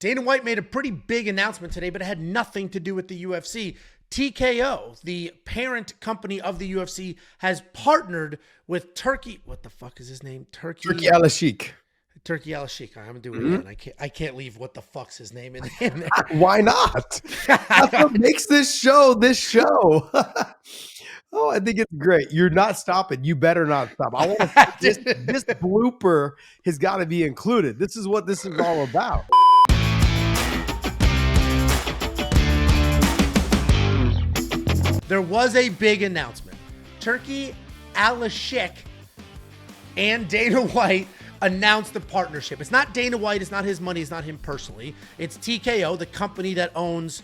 Dana White made a pretty big announcement today, but it had nothing to do with the UFC. TKO, the parent company of the UFC, has partnered with Turkey. What the fuck is his name? Turki Alalshikh. Turki Alalshikh. I'm doing it again. I can't leave what the fuck's his name in there. Why not? That's what makes this show this show. Oh, I think it's great. You're not stopping. You better not stop. I want to this blooper has got to be included. This is what this is all about. There was a big announcement. Turki Alalshikh and Dana White announced the partnership. It's not Dana White. It's not his money. It's not him personally. It's TKO, the company that owns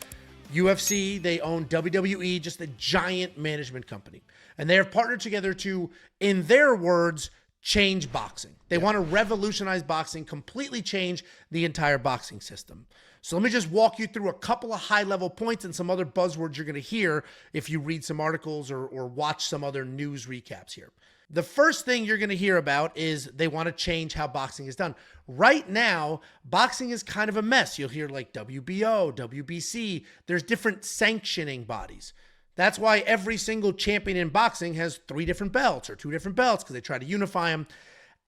UFC. They own WWE, just a giant management company. And they have partnered together to, in their words, change boxing. They want to revolutionize boxing, completely change the entire boxing system. So let me just walk you through a couple of high-level points and some other buzzwords you're going to hear if you read some articles or watch some other news recaps here. The first thing you're going to hear about is they want to change how boxing is done. Right now, boxing is kind of a mess. You'll hear like WBO, WBC. There's different sanctioning bodies. That's why every single champion in boxing has 3 different belts or 2 different belts because they try to unify them.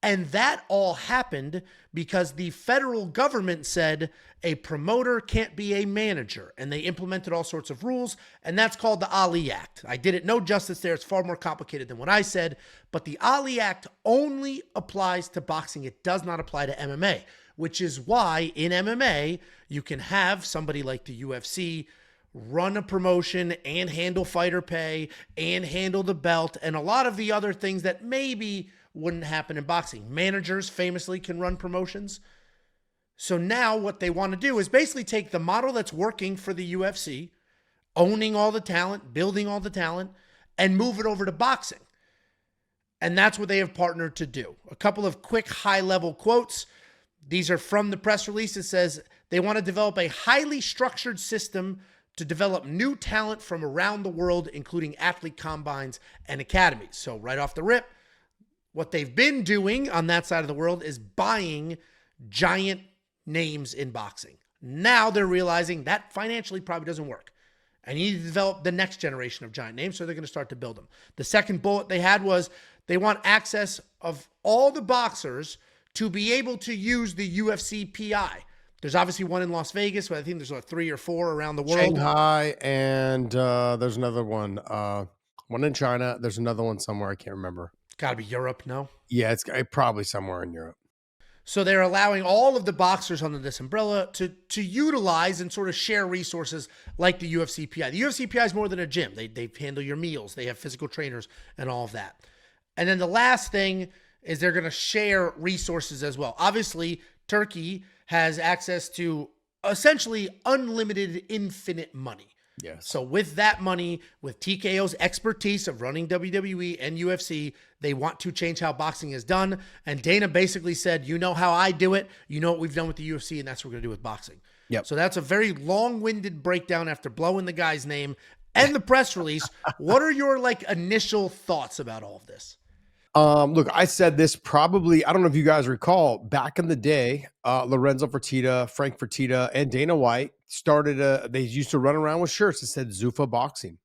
And that all happened because the federal government said a promoter can't be a manager, and they implemented all sorts of rules, and that's called the Ali Act. I did it no justice there. It's far more complicated than what I said, but the Ali Act only applies to boxing. It does not apply to MMA, which is why in MMA, you can have somebody like the UFC run a promotion and handle fighter pay and handle the belt and a lot of the other things that maybe wouldn't happen in boxing. Managers famously can run promotions. So now what they want to do is basically take the model that's working for the UFC, owning all the talent, building all the talent, and move it over to boxing. And that's what they have partnered to do. A couple of quick high-level quotes. These are from the press release. It says they want to develop a highly structured system to develop new talent from around the world, including athlete combines and academies. So right off the rip, what they've been doing on that side of the world is buying giant names in boxing. Now they're realizing that financially probably doesn't work. And you need to develop the next generation of giant names, so they're going to start to build them. The second bullet they had was they want access of all the boxers to be able to use the UFC PI. There's obviously one in Las Vegas, but I think there's like 3 or 4 around the world. Shanghai, and there's another one. One in China. There's another one somewhere. I can't remember. Got to be Europe, no? Yeah, it's probably somewhere in Europe. So they're allowing all of the boxers under this umbrella to utilize and sort of share resources like the UFC PI. The UFC PI is more than a gym. They handle your meals. They have physical trainers and all of that. And then the last thing is they're going to share resources as well. Obviously, Turkey has access to essentially unlimited, infinite money. Yes. So with that money, with TKO's expertise of running WWE and UFC, they want to change how boxing is done. And Dana basically said, you know how I do it. You know what we've done with the UFC, and that's what we're going to do with boxing. Yep. So that's a very long-winded breakdown after blowing the guy's name and the press release. What are your initial thoughts about all of this? Look, I said this probably, I don't know if you guys recall, back in the day, Lorenzo Fertitta, Frank Fertitta, and Dana White started they used to run around with shirts that said Zuffa Boxing.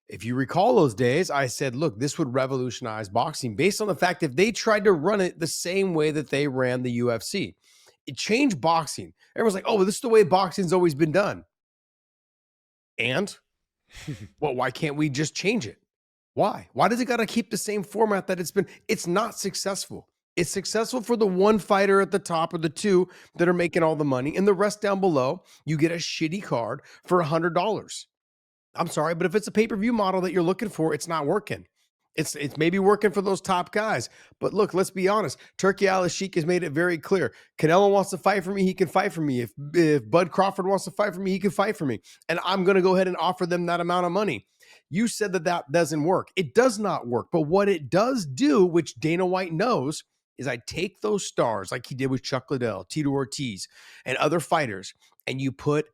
If you recall those days, I said, look, this would revolutionize boxing based on the fact if they tried to run it the same way that they ran the UFC. It changed boxing. Everyone's like, oh, this is the way boxing's always been done. And, well, why can't we just change it? Why? Why does it got to keep the same format that it's been? It's not successful. It's successful for the one fighter at the top or the 2 that are making all the money. And the rest down below, you get a shitty card for $100. I'm sorry, but if it's a pay-per-view model that you're looking for, it's not working. It's maybe working for those top guys. But look, let's be honest. Turki Alalshikh has made it very clear. Canelo wants to fight for me, he can fight for me. If Bud Crawford wants to fight for me, he can fight for me. And I'm going to go ahead and offer them that amount of money. You said that doesn't work. It does not work. But what it does do, which Dana White knows, is I take those stars like he did with Chuck Liddell, Tito Ortiz, and other fighters, and you put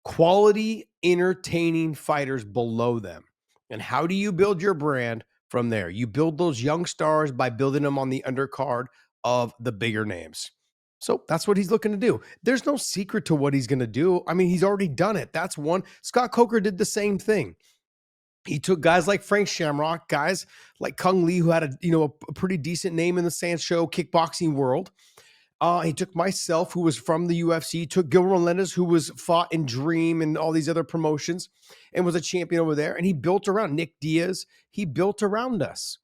quality, entertaining fighters below them. And how do you build your brand from there? You build those young stars by building them on the undercard of the bigger names. So that's what he's looking to do. There's no secret to what he's going to do. I mean, he's already done it. That's one. Scott Coker did the same thing. He took guys like Frank Shamrock, guys like Kung Lee, who had a pretty decent name in the Sancho kickboxing world. He took myself, who was from the UFC. He took Gil Melendez, who was fought in Dream and all these other promotions and was a champion over there. And he built around Nick Diaz. He built around us.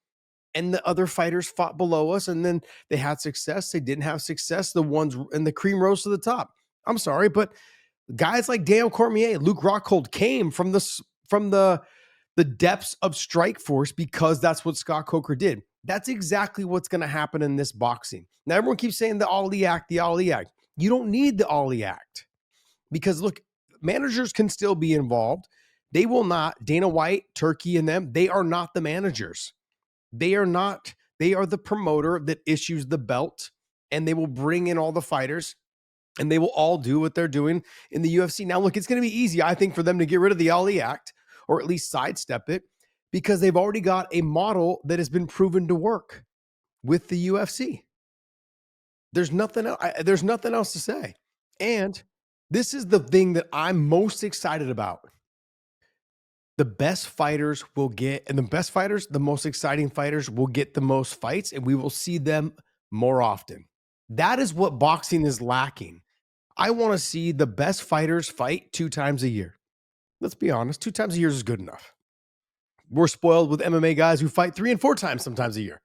And the other fighters fought below us, and then they had success. They didn't have success. The ones and the cream rose to the top. I'm sorry, but guys like Daniel Cormier, Luke Rockhold came from the depths of Strikeforce because that's what Scott Coker did. That's exactly what's going to happen in this boxing. Now, everyone keeps saying the Ali Act, the Ali Act. You don't need the Ali Act because, look, managers can still be involved. They will not. Dana White, Turki, and them, they are not the managers. They are not. They are the promoter that issues the belt, and they will bring in all the fighters, and they will all do what they're doing in the UFC. Now, look, it's going to be easy, I think, for them to get rid of the Ali Act or at least sidestep it because they've already got a model that has been proven to work with the UFC. There's nothing else. There's nothing else to say. And this is the thing that I'm most excited about. The best fighters will get, and the best fighters, the most exciting fighters will get the most fights, and we will see them more often. That is what boxing is lacking. I want to see the best fighters fight 2 times a year. Let's be honest, 2 times a year is good enough. We're spoiled with MMA guys who fight 3 and 4 times sometimes a year.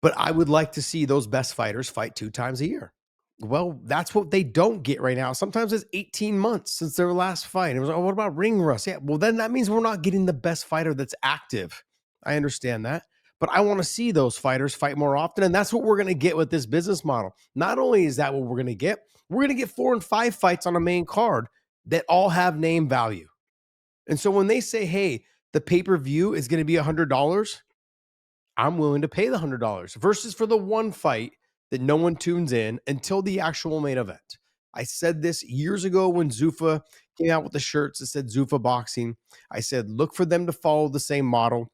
But I would like to see those best fighters fight 2 times a year. Well, that's what they don't get right now. Sometimes it's 18 months since their last fight. It was, oh, what about ring rust? Yeah, well, then that means we're not getting the best fighter that's active. I understand that. But I want to see those fighters fight more often. And that's what we're going to get with this business model. Not only is that what we're going to get 4 and 5 fights on a main card that all have name value. And so when they say, hey, the pay-per-view is going to be $100, I'm willing to pay the $100 versus for the one fight that no one tunes in until the actual main event. I said this years ago when Zuffa came out with the shirts that said Zuffa Boxing. I said, look for them to follow the same model.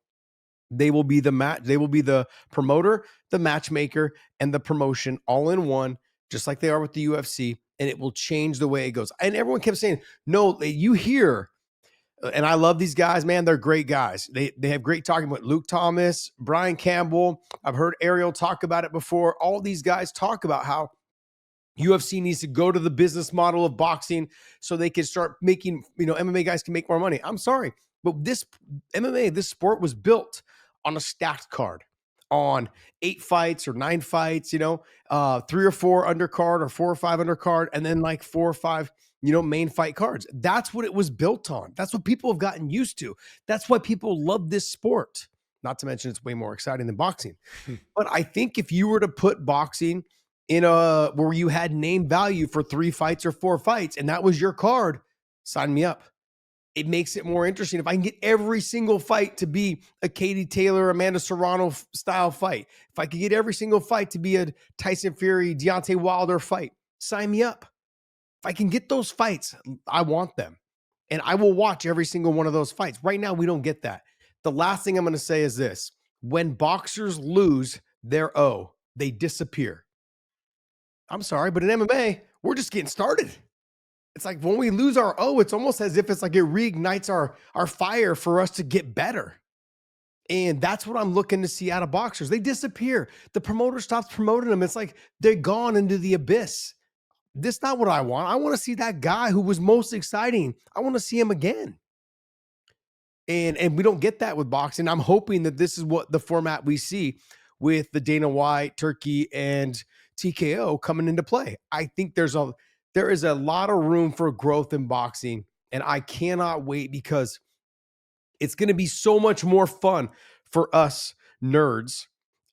They will be the promoter, the matchmaker, and the promotion all in one, just like they are with the UFC, and it will change the way it goes. And everyone kept saying, no, you hear, and I love these guys, man. They're great guys. They have great talking about Luke Thomas, Brian Campbell. I've heard Ariel talk about it before. All these guys talk about how UFC needs to go to the business model of boxing so they can start making, MMA guys can make more money. I'm sorry, but this sport was built on a stacked card, on 8 fights or 9 fights, 3 or 4 undercard or 4 or 5 undercard, and then like 4 or 5 main fight cards. That's what it was built on. That's what people have gotten used to. That's why people love this sport. Not to mention it's way more exciting than boxing. But I think if you were to put boxing in where you had name value for 3 fights or 4 fights, and that was your card, sign me up. It makes it more interesting. If I can get every single fight to be a Katie Taylor, Amanda Serrano style fight, if I could get every single fight to be a Tyson Fury, Deontay Wilder fight, sign me up. If I can get those fights, I want them. And I will watch every single one of those fights. Right now, we don't get that. The last thing I'm going to say is this. When boxers lose their O, they disappear. I'm sorry, but in MMA, we're just getting started. It's like when we lose our O, it's almost as if it's like it reignites our fire for us to get better. And that's what I'm looking to see out of boxers. They disappear. The promoter stops promoting them. It's like they're gone into the abyss. This is not what I want. I want to see that guy who was most exciting. I want to see him again. And we don't get that with boxing. I'm hoping that this is what the format we see with the Dana White, Turki, and TKO coming into play. I think there is a lot of room for growth in boxing, and I cannot wait because it's going to be so much more fun for us nerds.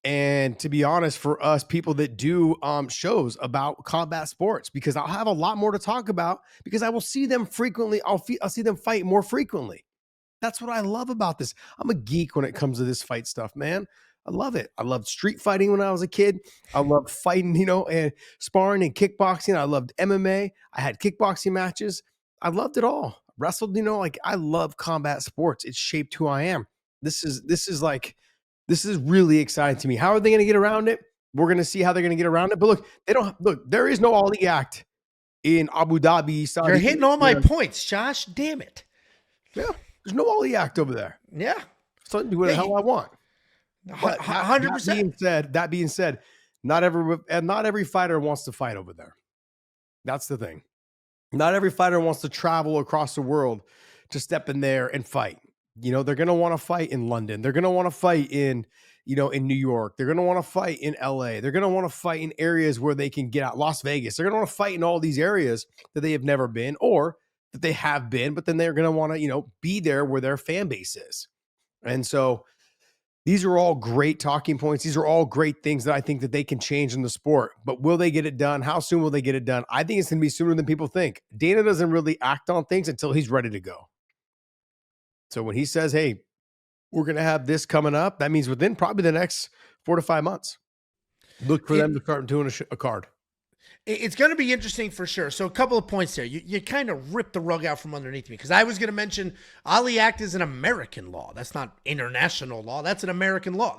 And to be honest, for us people that do shows about combat sports, because I'll have a lot more to talk about because I will see them frequently. I'll see them fight more frequently. That's what I love about this. I'm a geek when it comes to this fight stuff, man. I love it. I loved street fighting when I was a kid. I loved fighting, and sparring and kickboxing. I loved MMA. I had kickboxing matches. I loved it all. Wrestled, I love combat sports. It shaped who I am. This is really exciting to me. How are they going to get around it? We're going to see how they're going to get around it. But look, there is no Ali Act in Abu Dhabi, Saudi. You're hitting all my points, Josh. Damn it. Yeah, there's no Ali Act over there. Yeah. So I can do what the hell I want. 100%. That being said, not every fighter wants to fight over there. That's the thing. Not every fighter wants to travel across the world to step in there and fight. You know, they're going to want to fight in London. They're going to want to fight in New York. They're going to want to fight in LA. They're going to want to fight in areas where they can get out. Las Vegas. They're going to want to fight in all these areas that they have never been or that they have been, but then they're going to want to, be there where their fan base is. And so these are all great talking points. These are all great things that I think that they can change in the sport. But will they get it done? How soon will they get it done? I think it's going to be sooner than people think. Dana doesn't really act on things until he's ready to go. So when he says, hey, we're going to have this coming up, that means within probably the next 4 to 5 months. Look for them to start doing a card. It's going to be interesting for sure. So a couple of points there. You kind of ripped the rug out from underneath me because I was going to mention Ali Act is an American law. That's not international law. That's an American law.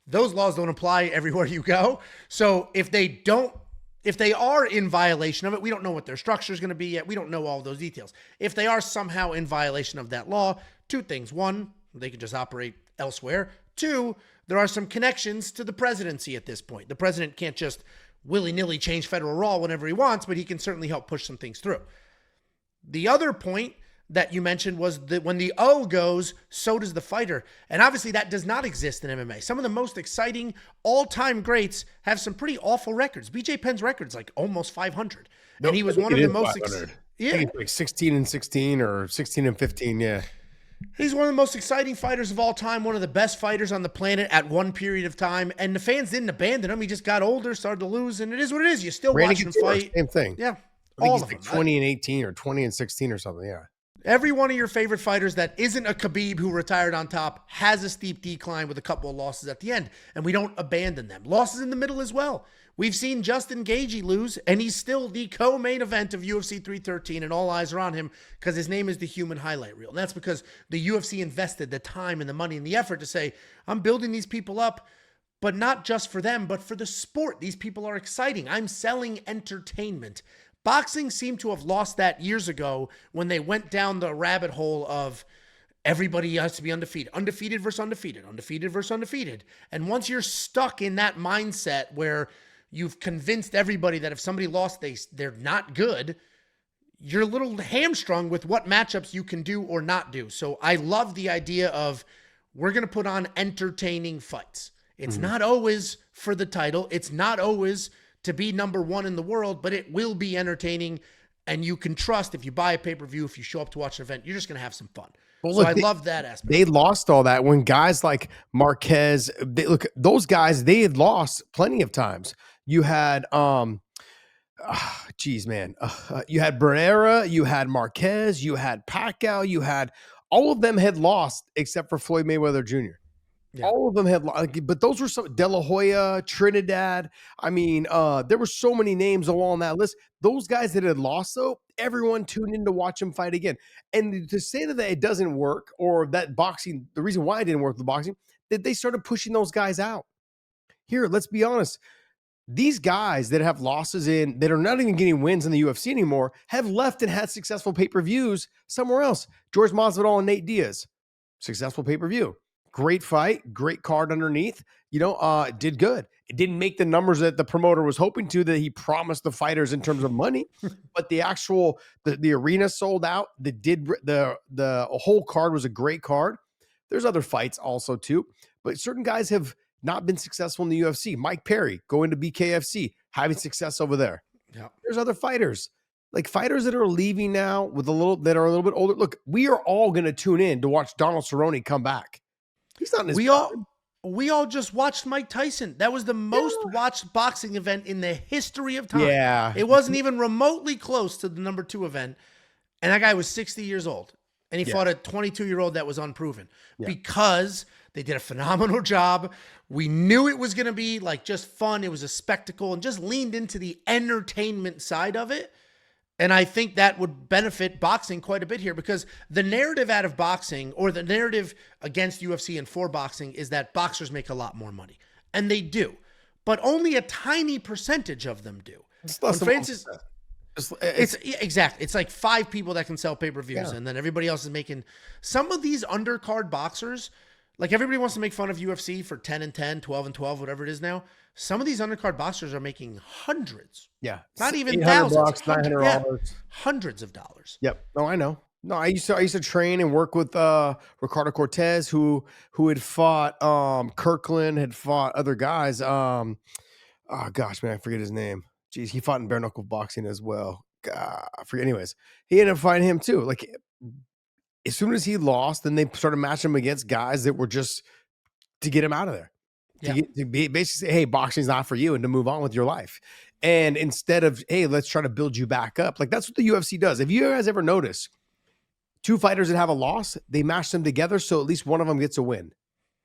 Those laws don't apply everywhere you go. So if they are in violation of it, we don't know what their structure is going to be yet. We don't know all those details. If they are somehow in violation of that law, two things. One, they could just operate elsewhere. Two, there are some connections to the presidency at this point. The president can't just willy-nilly change federal law whenever he wants, but he can certainly help push some things through. The other point that you mentioned was that when the O goes, so does the fighter. And obviously that does not exist in MMA. Some of the most exciting all-time greats have some pretty awful records. BJ Penn's record's like almost 500. And he was one of the most... Yeah. Like 16-16 or 16-15, yeah. He's one of the most exciting fighters of all time, one of the best fighters on the planet at one period of time, and the fans didn't abandon him. He just got older, started to lose, and it is what it is. You still watch him fight. Same thing. Yeah, I think he's like 20-18 or 20-16 or something, yeah. Every one of your favorite fighters that isn't a Khabib who retired on top has a steep decline with a couple of losses at the end, and we don't abandon them. Losses in the middle as well. We've seen Justin Gaethje lose, and he's still the co-main event of UFC 313, and all eyes are on him because his name is the human highlight reel. And that's because the UFC invested the time and the money and the effort to say, I'm building these people up, but not just for them, but for the sport. These people are exciting. I'm selling entertainment. Boxing seemed to have lost that years ago when they went down the rabbit hole of everybody has to be undefeated. Undefeated versus undefeated. Undefeated versus undefeated. And once you're stuck in that mindset where you've convinced everybody that if somebody lost, they're not good, you're a little hamstrung with what matchups you can do or not do. So I love the idea of we're going to put on entertaining fights. It's not always for the title. It's not always to be number one in the world, but it will be entertaining. And you can trust if you buy a pay-per-view, if you show up to watch an event, you're just going to have some fun. Well, so I love that aspect. They lost all that when guys like Marquez, those guys, they had lost plenty of times. You had, you had Pereira, you had Marquez, you had Pacquiao, you had, all of them had lost except for Floyd Mayweather Jr. Yeah. All of them had lost, but those were some, De La Hoya, Trinidad. I mean, there were so many names along that list. Those guys that had lost, though, everyone tuned in to watch them fight again. And to say that it doesn't work, or that boxing, the reason why it didn't work with boxing, that they started pushing those guys out. Here, let's be honest. These guys that have losses that are not even getting wins in the UFC anymore have left and had successful pay-per-views somewhere else. George Masvidal and Nate Diaz, successful pay-per-view. Great fight, great card underneath, did good. It didn't make the numbers that the promoter was hoping to, that he promised the fighters in terms of money, but the actual, the arena sold out. The whole card was a great card. There's other fights also too, but certain guys have not been successful in the UFC. Mike Perry going to BKFC, having success over there. Yeah. There's other fighters, like fighters that are leaving now that are a little bit older. Look, we are all going to tune in to watch Donald Cerrone come back. He's not in his we all just watched Mike Tyson. That was the most watched boxing event in the history of time. Yeah. It wasn't even remotely close to the number 2 event. And that guy was 60 years old. And he fought a 22-year-old that was unproven because they did a phenomenal job. We knew it was going to be like just fun. It was a spectacle and just leaned into the entertainment side of it. And I think that would benefit boxing quite a bit here, because the narrative out of boxing, or the narrative against UFC and for boxing, is that boxers make a lot more money. And they do. but only a tiny percentage of them do. It's less When than Francis, 1%. exactly. It's like 5 people that can sell pay-per-views, Yeah. and then everybody else is making. Some of these undercard boxers, like everybody wants to make fun of UFC for 10 and 10, 12 and 12, whatever it is now. Some of these undercard boxers are making hundreds. Yeah. Not even $800, thousands. $900. Yeah, hundreds of dollars. Yep. No, I know. No, I used to train and work with Ricardo Cortez, who had fought Kirkland, had fought other guys. Oh gosh, man, I forget his name. Jeez, he fought in bare knuckle boxing as well. God, I forget. Anyways, he ended up fighting him too. Like as soon as he lost, then they started matching him against guys that were just to get him out of there. Yeah. To basically say, hey, boxing's not for you, and to move on with your life. And instead of, hey, let's try to build you back up. Like that's what the UFC does. If you guys ever notice, 2 fighters that have a loss, they mash them together so at least one of them gets a win.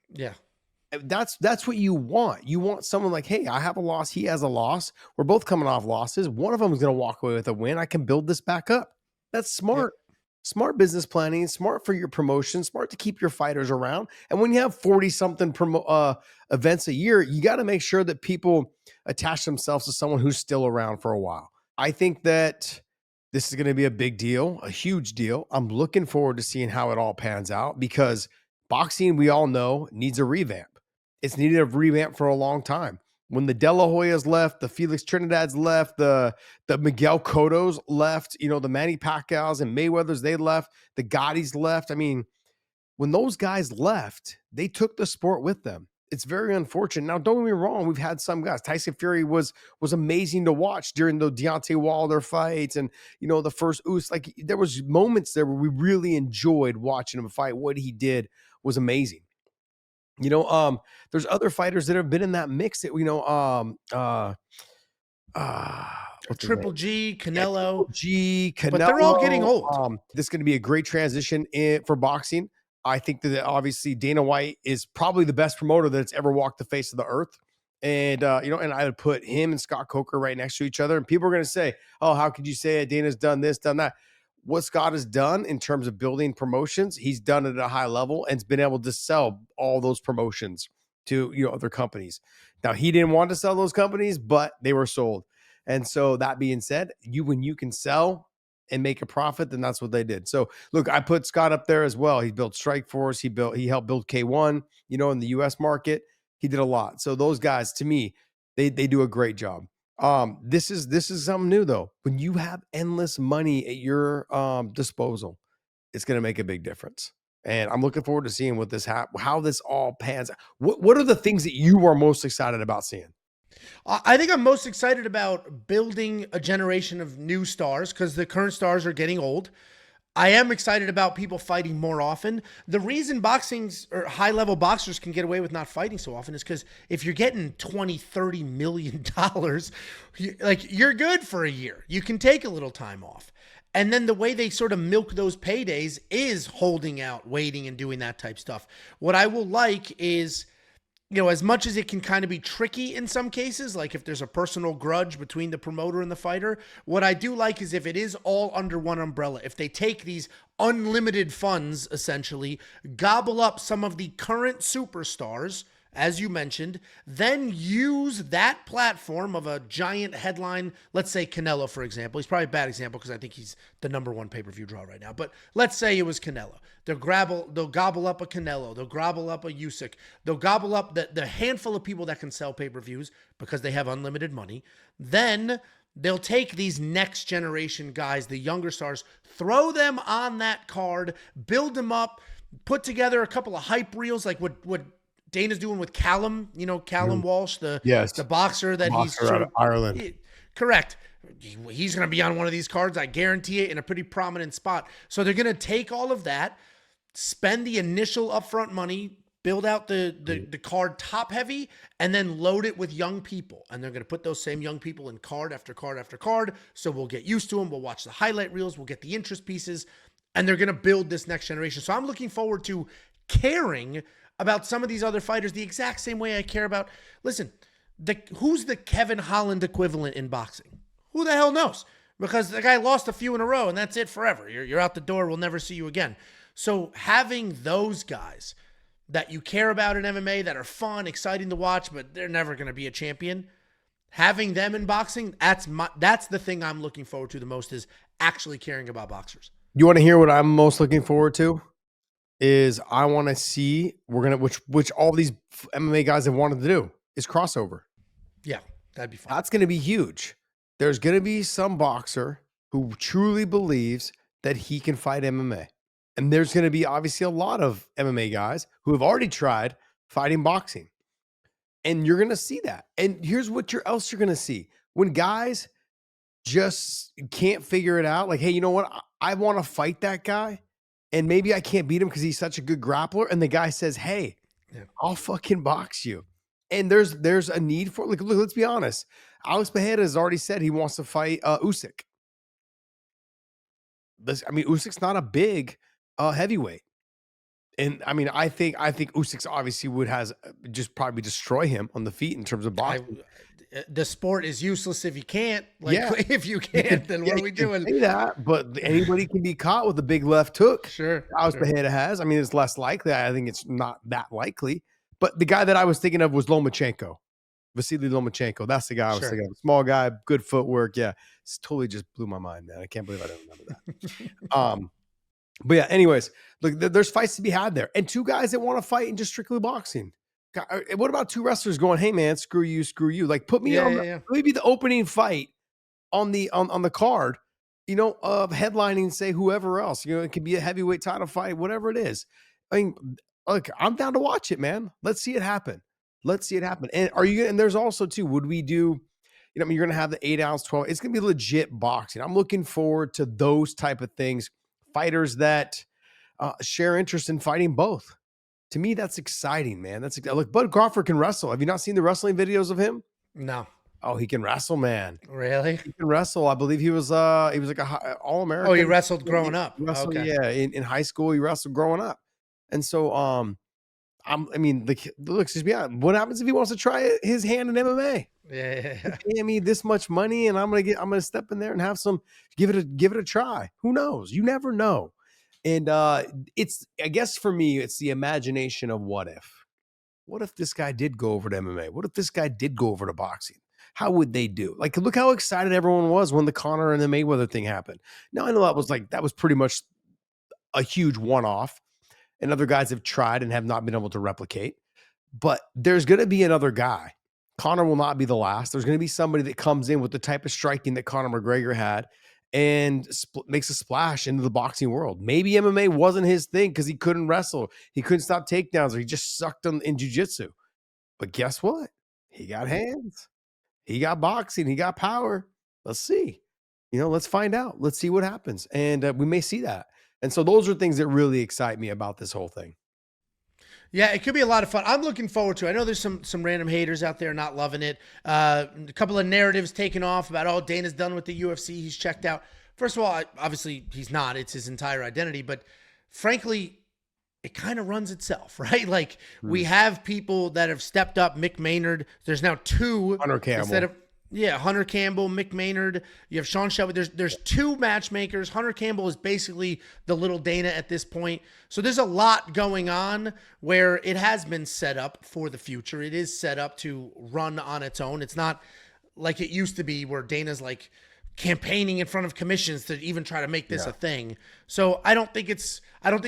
Yeah. That's what you want. You want someone like, hey, I have a loss, he has a loss. We're both coming off losses. One of them is going to walk away with a win. I can build this back up. That's smart. Yep. Smart business planning, smart for your promotion, smart to keep your fighters around. And when you have 40-something events a year, you got to make sure that people attach themselves to someone who's still around for a while. I think that this is going to be a big deal, a huge deal. I'm looking forward to seeing how it all pans out because boxing, we all know, needs a revamp. It's needed a revamp for a long time. When the De La Hoyas left, the Felix Trinidad's left, the Miguel Cotto's left, the Manny Pacquiao's and Mayweather's, they left, the Gotti's left. I mean, when those guys left, they took the sport with them. It's very unfortunate. Now, don't get me wrong. We've had some guys. Tyson Fury was amazing to watch during the Deontay Wilder fights and, the first Us. Like, there was moments there where we really enjoyed watching him fight. What he did was amazing. There's other fighters that have been in that mix that Triple G, Canelo. Canelo. But they're all getting old. This is going to be a great transition for boxing. I think that obviously Dana White is probably the best promoter that's ever walked the face of the earth. And, and I would put him and Scott Coker right next to each other. And people are going to say, oh, how could you say it? Dana's done this, done that. What Scott has done in terms of building promotions, he's done it at a high level and has been able to sell all those promotions to, other companies. Now, he didn't want to sell those companies, but they were sold. And so that being said, when you can sell and make a profit, then that's what they did. So look, I put Scott up there as well. He built Strikeforce. He helped build K1, in the US market. He did a lot. So those guys, to me, they do a great job. This is something new though. When you have endless money at your disposal, it's going to make a big difference. And I'm looking forward to seeing what how this all pans out. What are the things that you are most excited about seeing? I think I'm most excited about building a generation of new stars because the current stars are getting old. I am excited about people fighting more often. The reason boxing's or high-level boxers can get away with not fighting so often is because if you're getting $20-30 million, you're good for a year. You can take a little time off. And then the way they sort of milk those paydays is holding out, waiting, and doing that type stuff. What I will like is, as much as it can kind of be tricky in some cases, like if there's a personal grudge between the promoter and the fighter, what I do like is if it is all under one umbrella, if they take these unlimited funds, essentially, gobble up some of the current superstars, as you mentioned, then use that platform of a giant headline. Let's say Canelo, for example. He's probably a bad example because I think he's the #1 pay-per-view draw right now. But let's say it was Canelo. They'll gobble up a Canelo. They'll gobble up a Usyk. They'll gobble up the handful of people that can sell pay-per-views because they have unlimited money. Then they'll take these next generation guys, the younger stars, throw them on that card, build them up, put together a couple of hype reels like what Dana's doing with Callum, Callum Walsh, the boxer that he's out of Ireland. Correct. He's going to be on one of these cards, I guarantee it, in a pretty prominent spot. So they're going to take all of that, spend the initial upfront money, build out the card top heavy, and then load it with young people. And they're going to put those same young people in card after card after card. So we'll get used to them. We'll watch the highlight reels. We'll get the interest pieces. And they're going to build this next generation. So I'm looking forward to caring about some of these other fighters the exact same way I care about, who's the Kevin Holland equivalent in boxing? Who the hell knows? Because the guy lost a few in a row and that's it forever. You're out the door. We'll never see you again. So having those guys that you care about in MMA that are fun, exciting to watch, but they're never going to be a champion. Having them in boxing, that's the thing I'm looking forward to the most, is actually caring about boxers. You want to hear what I'm most looking forward to? Is I want to see which all these MMA guys have wanted to do is crossover. Yeah, that'd be fun. That's going to be huge. There's going to be some boxer who truly believes that he can fight MMA. And there's going to be obviously a lot of MMA guys who have already tried fighting boxing. And you're going to see that. And here's what else you're going to see. When guys just can't figure it out, like, hey, you know what? I want to fight that guy. And maybe I can't beat him because he's such a good grappler. And the guy says, hey, I'll fucking box you. And there's a need for, like, look, let's be honest. Alex Pereira has already said he wants to fight Usyk. Usyk's not a big heavyweight. And I mean, I think Usyk's obviously would just probably destroy him on the feet in terms of boxing. The sport is useless if you can't. Like, if you can't, then what are we doing? Say that, but anybody can be caught with a big left hook. Sure. Alex Pereira has. I mean, it's less likely. I think it's not that likely. But the guy that I was thinking of was Lomachenko. Vasily Lomachenko. That's the guy I was thinking of. Small guy, good footwork. Yeah. It's totally just blew my mind, man. I can't believe I don't remember that. But yeah, anyways, look, there's fights to be had there. And two guys that want to fight in just strictly boxing. What about two wrestlers going, hey man, screw you. Like, put me on maybe the opening fight on the card, headlining, say whoever else, it could be a heavyweight title fight, whatever it is. I mean, look, I'm down to watch it, man. Let's see it happen. And there's also too, would we do, you're going to have the 8 ounce, 12, it's going to be legit boxing. I'm looking forward to those type of things. Fighters that share interest in fighting both. To me, that's exciting, man. Look, Bud Crawford can wrestle. Have you not seen the wrestling videos of him? No. Oh, he can wrestle, man. Really? He can wrestle. I believe he was like a All-American. Oh, he wrestled growing up. Okay. Yeah, in high school, he wrestled growing up. And so, excuse me, what happens if he wants to try his hand in MMA? Yeah. Pay me this much money, and I'm gonna step in there and have give it a try. Who knows? You never know. And I guess for me, it's the imagination of what if this guy did go over to MMA? What if this guy did go over to boxing? How would they do? Like, look how excited everyone was when the Conor and the Mayweather thing happened. Now I know that was pretty much a huge one-off, and other guys have tried and have not been able to replicate. But there's going to be another guy. Conor will not be the last. There's going to be somebody that comes in with the type of striking that Conor McGregor had and makes a splash into the boxing world. Maybe MMA wasn't his thing because he couldn't wrestle. He couldn't stop takedowns, or he just sucked them in jiu-jitsu. But guess what? He got hands. He got boxing. He got power. Let's see. Let's find out. Let's see what happens. And we may see that. And so those are things that really excite me about this whole thing. Yeah, it could be a lot of fun. I'm looking forward to it. I know there's some random haters out there not loving it. A couple of narratives taken off about, Dana's done with the UFC. He's checked out. First of all, obviously he's not. It's his entire identity. But frankly, it kind of runs itself, right? Like, we have people that have stepped up. Mick Maynard. There's now 2. Hunter Campbell. Hunter Campbell, Mick Maynard. You have Sean Shelby. There's 2 matchmakers. Hunter Campbell is basically the little Dana at this point. So there's a lot going on where it has been set up for the future. It is set up to run on its own. It's not like it used to be where Dana's like campaigning in front of commissions to even try to make this a thing. So I don't think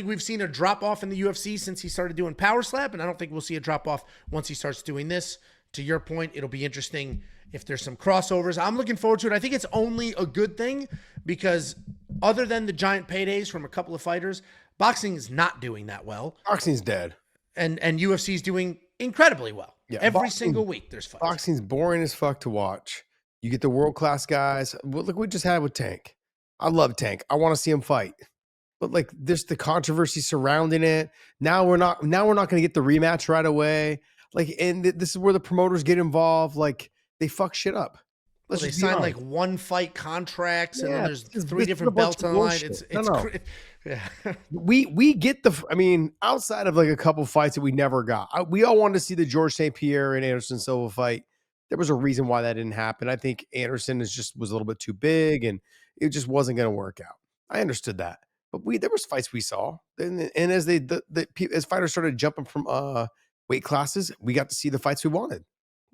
we've seen a drop off in the UFC since he started doing Power Slap, and I don't think we'll see a drop off once he starts doing this. To your point, it'll be interesting if there's some crossovers. I'm looking forward to it. I think it's only a good thing because other than the giant paydays from a couple of fighters, boxing is not doing that well. Boxing's dead. And UFC is doing incredibly well. Yeah, every single week there's fights. Boxing's boring as fuck to watch. You get the world-class guys. Look, we just had with Tank. I love Tank. I want to see him fight. But like, there's the controversy surrounding it. Now we're not going to get the rematch right away. Like, and this is where the promoters get involved. Like, they fuck shit up. They sign like 1 fight contracts, and then there's 3 different belts on the line. We get outside of like a couple fights that we never got. We all wanted to see the George St. Pierre and Anderson Silva fight. There was a reason why that didn't happen. I think Anderson was a little bit too big, and it just wasn't going to work out. I understood that. but there was fights we saw, and as as fighters started jumping from weight classes, we got to see the fights we wanted.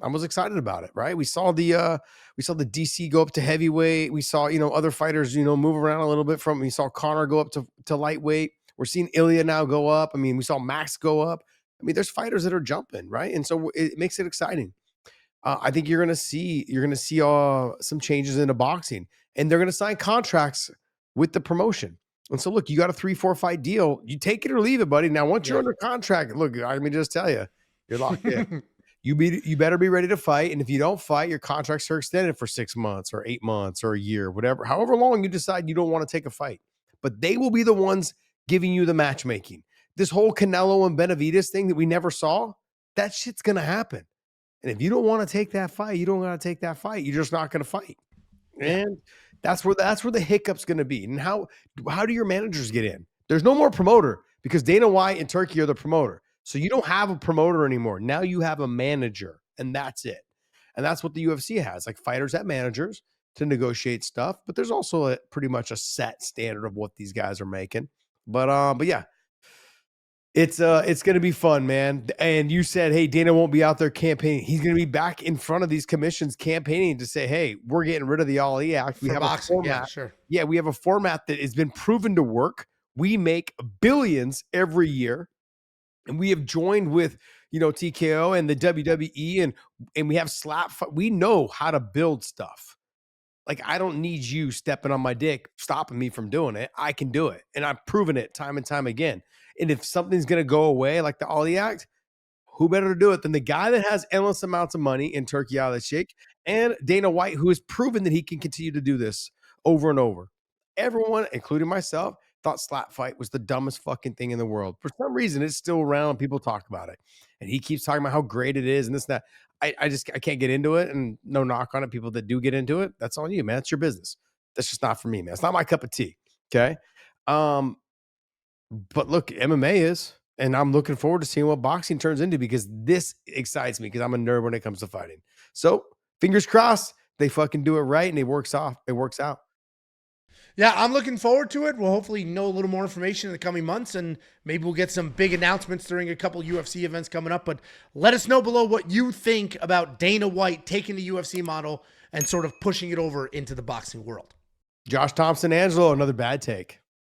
I was excited about it, right? We saw the DC go up to heavyweight. We saw, other fighters, move around a little bit we saw Conor go up to lightweight. We're seeing Ilya now go up. I mean, we saw Max go up. I mean, there's fighters that are jumping, right? And so it makes it exciting. I think you're gonna see some changes into boxing, and they're gonna sign contracts with the promotion. And so, look, you got a 3-4 fight deal. You take it or leave it, buddy. Now, once you're under contract, look, let me just tell you, you're locked in. You better be ready to fight. And if you don't fight, your contracts are extended for 6 months or 8 months or a year, whatever, however long you decide you don't want to take a fight. But they will be the ones giving you the matchmaking. This whole Canelo and Benavidez thing that we never saw, that shit's gonna happen. And if you don't want to take that fight, you don't got to take that fight. You're just not going to fight. And that's where the hiccup's going to be. And how do your managers get in? There's no more promoter because Dana White and Turki are the promoter. So you don't have a promoter anymore. Now you have a manager, and that's it. And that's what the UFC has. Like, fighters have managers to negotiate stuff, but there's also pretty much a set standard of what these guys are making. But yeah. It's going to be fun, man. And you said, hey, Dana won't be out there campaigning. He's going to be back in front of these commissions campaigning to say, hey, we're getting rid of the Ali Act. We have boxing, a format. Yeah, sure. Yeah, we have a format that has been proven to work. We make billions every year. And we have joined with, TKO and the WWE, and we have slap. We know how to build stuff. Like, I don't need you stepping on my dick, stopping me from doing it. I can do it. And I've proven it time and time again. And if something's going to go away, like the Ali Act, who better to do it than the guy that has endless amounts of money in Turki Alalshikh and Dana White, who has proven that he can continue to do this over and over. Everyone, including myself, thought slap fight was the dumbest fucking thing in the world. For some reason, it's still around. People talk about it. And he keeps talking about how great it is and this and that. I can't get into it, and no knock on it. People that do get into it, that's on you, man. It's your business. That's just not for me, man. It's not my cup of tea. Okay. But look, MMA is, and I'm looking forward to seeing what boxing turns into because this excites me because I'm a nerd when it comes to fighting. So fingers crossed, they fucking do it right and it works out. Yeah, I'm looking forward to it. We'll hopefully know a little more information in the coming months, and maybe we'll get some big announcements during a couple UFC events coming up. But let us know below what you think about Dana White taking the UFC model and sort of pushing it over into the boxing world. Josh Thompson, Angelo, another bad take.